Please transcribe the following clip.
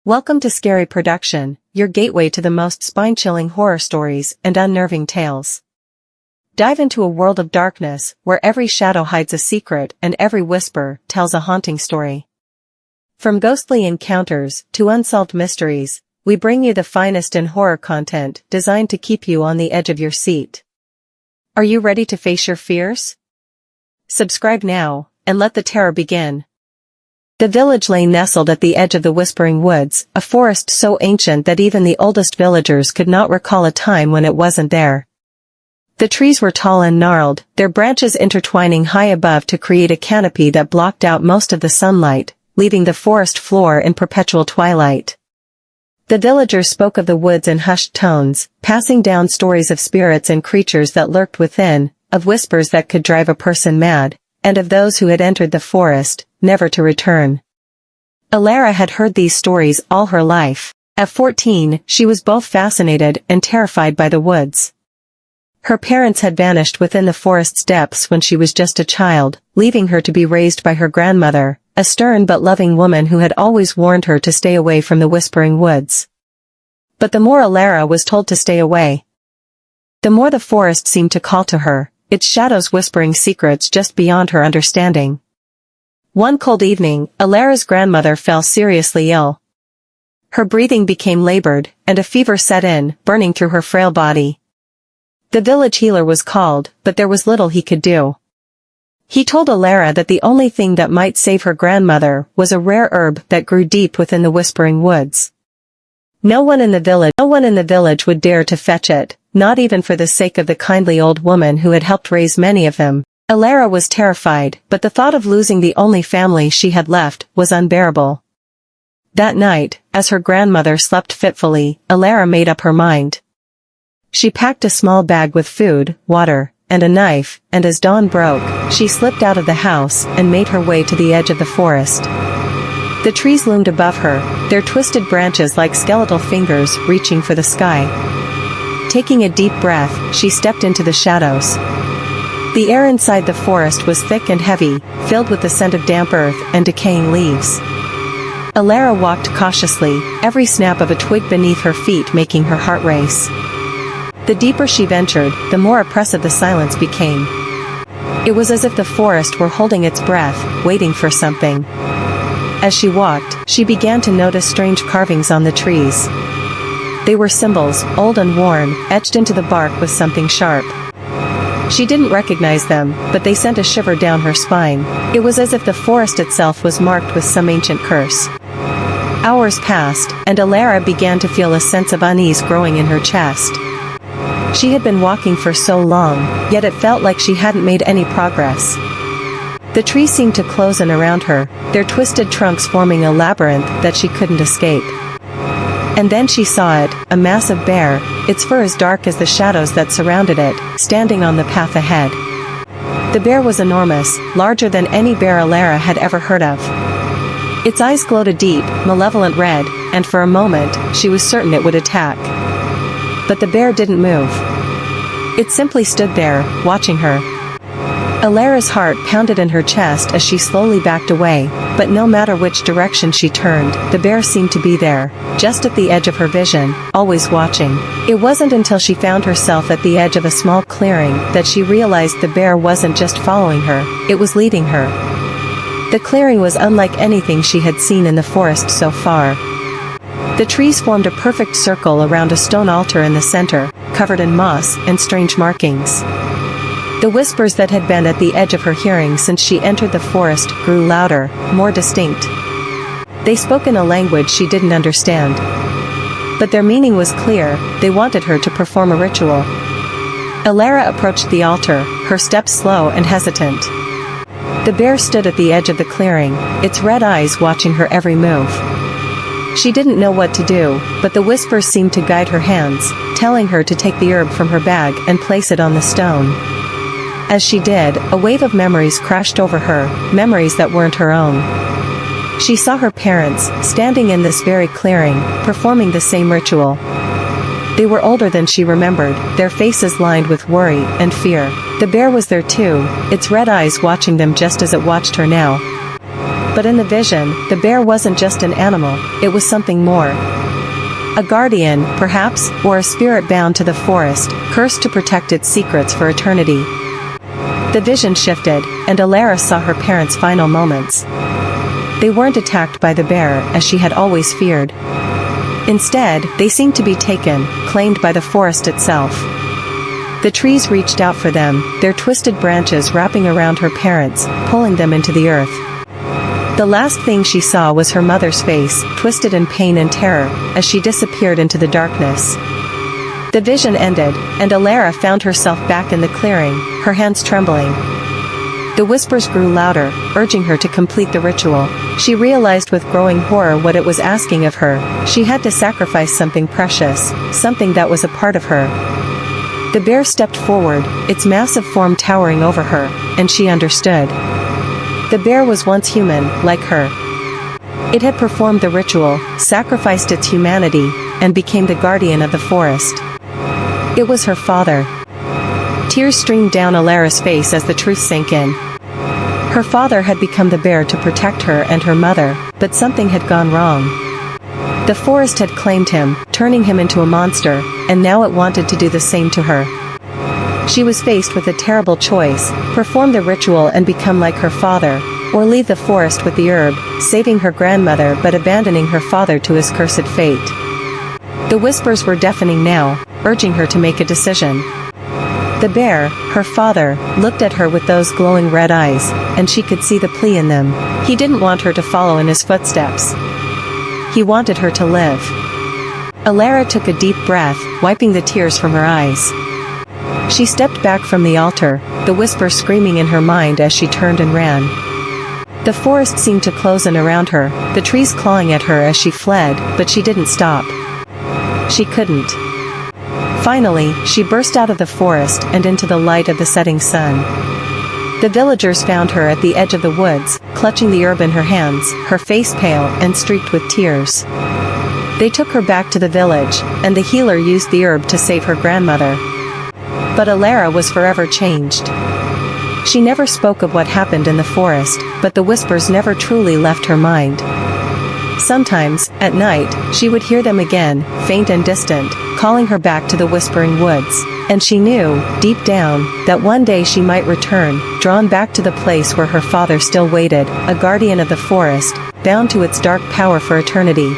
Welcome to Scary Production, your gateway to the most spine-chilling horror stories and unnerving tales. Dive into a world of darkness, where every shadow hides a secret and every whisper tells a haunting story. From ghostly encounters to unsolved mysteries, we bring you the finest in horror content designed to keep you on the edge of your seat. Are you ready to face your fears? Subscribe now, and let the terror begin. The village lay nestled at the edge of the Whispering Woods, a forest so ancient that even the oldest villagers could not recall a time when it wasn't there. The trees were tall and gnarled, their branches intertwining high above to create a canopy that blocked out most of the sunlight, leaving the forest floor in perpetual twilight. The villagers spoke of the woods in hushed tones, passing down stories of spirits and creatures that lurked within, of whispers that could drive a person mad, and of those who had entered the forest, never to return. Alara had heard these stories all her life. At 14, she was both fascinated and terrified by the woods. Her parents had vanished within the forest's depths when she was just a child, leaving her to be raised by her grandmother, a stern but loving woman who had always warned her to stay away from the Whispering Woods. But the more Alara was told to stay away, the more the forest seemed to call to her, its shadows whispering secrets just beyond her understanding. One cold evening, Alara's grandmother fell seriously ill. Her breathing became labored, and a fever set in, burning through her frail body. The village healer was called, but there was little he could do. He told Alara that the only thing that might save her grandmother was a rare herb that grew deep within the Whispering Woods. No one in the village would dare to fetch it, not even for the sake of the kindly old woman who had helped raise many of them. Alara was terrified, but the thought of losing the only family she had left was unbearable. That night, as her grandmother slept fitfully, Alara made up her mind. She packed a small bag with food, water, and a knife, and as dawn broke, she slipped out of the house and made her way to the edge of the forest. The trees loomed above her, their twisted branches like skeletal fingers reaching for the sky. Taking a deep breath, she stepped into the shadows. The air inside the forest was thick and heavy, filled with the scent of damp earth and decaying leaves. Alara walked cautiously, every snap of a twig beneath her feet making her heart race. The deeper she ventured, the more oppressive the silence became. It was as if the forest were holding its breath, waiting for something. As she walked, she began to notice strange carvings on the trees. They were symbols, old and worn, etched into the bark with something sharp. She didn't recognize them, but they sent a shiver down her spine. It was as if the forest itself was marked with some ancient curse. Hours passed, and Alara began to feel a sense of unease growing in her chest. She had been walking for so long, yet it felt like she hadn't made any progress. The trees seemed to close in around her, their twisted trunks forming a labyrinth that she couldn't escape. And then she saw it, a massive bear, its fur as dark as the shadows that surrounded it, standing on the path ahead. The bear was enormous, larger than any bear Alara had ever heard of. Its eyes glowed a deep, malevolent red, and for a moment, she was certain it would attack. But the bear didn't move. It simply stood there, watching her. Alara's heart pounded in her chest as she slowly backed away, but no matter which direction she turned, the bear seemed to be there, just at the edge of her vision, always watching. It wasn't until she found herself at the edge of a small clearing that she realized the bear wasn't just following her, it was leading her. The clearing was unlike anything she had seen in the forest so far. The trees formed a perfect circle around a stone altar in the center, covered in moss and strange markings. The whispers that had been at the edge of her hearing since she entered the forest grew louder, more distinct. They spoke in a language she didn't understand. But their meaning was clear, they wanted her to perform a ritual. Alara approached the altar, her steps slow and hesitant. The bear stood at the edge of the clearing, its red eyes watching her every move. She didn't know what to do, but the whispers seemed to guide her hands, telling her to take the herb from her bag and place it on the stone. As she did, a wave of memories crashed over her, memories that weren't her own. She saw her parents, standing in this very clearing, performing the same ritual. They were older than she remembered, their faces lined with worry and fear. The bear was there too, its red eyes watching them just as it watched her now. But in the vision, the bear wasn't just an animal, it was something more. A guardian, perhaps, or a spirit bound to the forest, cursed to protect its secrets for eternity. The vision shifted, and Alara saw her parents' final moments. They weren't attacked by the bear, as she had always feared. Instead, they seemed to be taken, claimed by the forest itself. The trees reached out for them, their twisted branches wrapping around her parents, pulling them into the earth. The last thing she saw was her mother's face, twisted in pain and terror, as she disappeared into the darkness. The vision ended, and Alara found herself back in the clearing, her hands trembling. The whispers grew louder, urging her to complete the ritual. She realized with growing horror what it was asking of her. She had to sacrifice something precious, something that was a part of her. The bear stepped forward, its massive form towering over her, and she understood. The bear was once human, like her. It had performed the ritual, sacrificed its humanity, and became the guardian of the forest. It was her father. Tears streamed down Alara's face as the truth sank in. Her father had become the bear to protect her and her mother, but something had gone wrong. The forest had claimed him, turning him into a monster, and now it wanted to do the same to her. She was faced with a terrible choice: perform the ritual and become like her father, or leave the forest with the herb, saving her grandmother but abandoning her father to his cursed fate. The whispers were deafening now, urging her to make a decision. The bear, her father, looked at her with those glowing red eyes, and she could see the plea in them. He didn't want her to follow in his footsteps. He wanted her to live. Alara took a deep breath, wiping the tears from her eyes. She stepped back from the altar, the whisper screaming in her mind as she turned and ran. The forest seemed to close in around her, the trees clawing at her as she fled, but she didn't stop. She couldn't. Finally, she burst out of the forest and into the light of the setting sun. The villagers found her at the edge of the woods, clutching the herb in her hands, her face pale and streaked with tears. They took her back to the village, and the healer used the herb to save her grandmother. But Alara was forever changed. She never spoke of what happened in the forest, but the whispers never truly left her mind. Sometimes, at night, she would hear them again, faint and distant, calling her back to the whispering woods. And she knew, deep down, that one day she might return, drawn back to the place where her father still waited, a guardian of the forest, bound to its dark power for eternity.